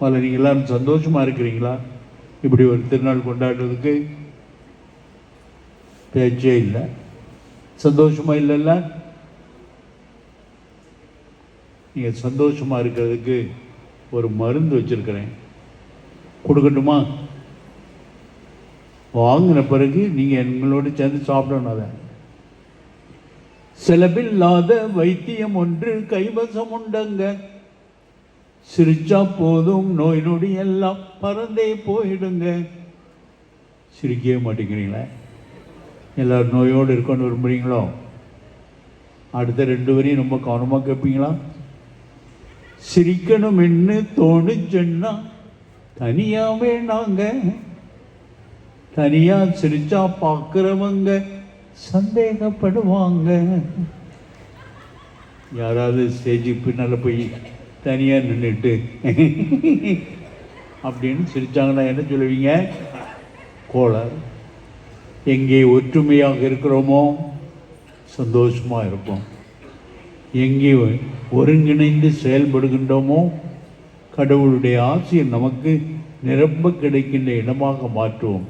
அதில் நீங்கள் எல்லோரும் சந்தோஷமாக இருக்கிறீங்களா? இப்படி ஒரு திருநாள் கொண்டாடுறதுக்கு பேச்சே இல்லை. சந்தோஷமாக இல்லைல்ல? நீங்கள் சந்தோஷமாக இருக்கிறதுக்கு ஒரு மருந்து வச்சுருக்கிறேன், கொடுக்கட்டுமா? வாங்கின பிறகு நீங்கள் எங்களோடு சேர்ந்து சாப்பிடணும். அதை செலவில்லாத வைத்தியம் ஒன்று கைவசம் உண்டங்க, சிரிச்சா போதும் நோய் நொடி எல்லாம் பறந்தே போயிடுங்க. சிரிக்கவே மாட்டேங்கிறீங்களா? எல்லாரும் நோயோடு இருக்கணும்னு விரும்புகிறீங்களோ? அடுத்த 2 வரையும் ரொம்ப கவனமாக கேட்பீங்களா? சிரிக்கணும் என்ன தோணுச்சுன்னா தனியாக வேணாங்க, தனியாக சிரிச்சா பார்க்குறவங்க சந்தேகப்படுவாங்க. யாராவது ஸ்டேஜுக்கு பின்னால் போய் தனியாக நின்றுட்டு அப்படின்னு சிரித்தாங்கன்னா என்ன சொல்லுவீங்க? கோளாறு. எங்கே ஒற்றுமையாக இருக்கிறோமோ சந்தோஷமாக இருப்போம். எங்கே ஒருங்கிணைந்து செயல்படுகின்றோமோ கடவுளுடைய ஆசையை நமக்கு நிரம்ப கிடைக்கின்ற இடமாக மாற்றுவோம்.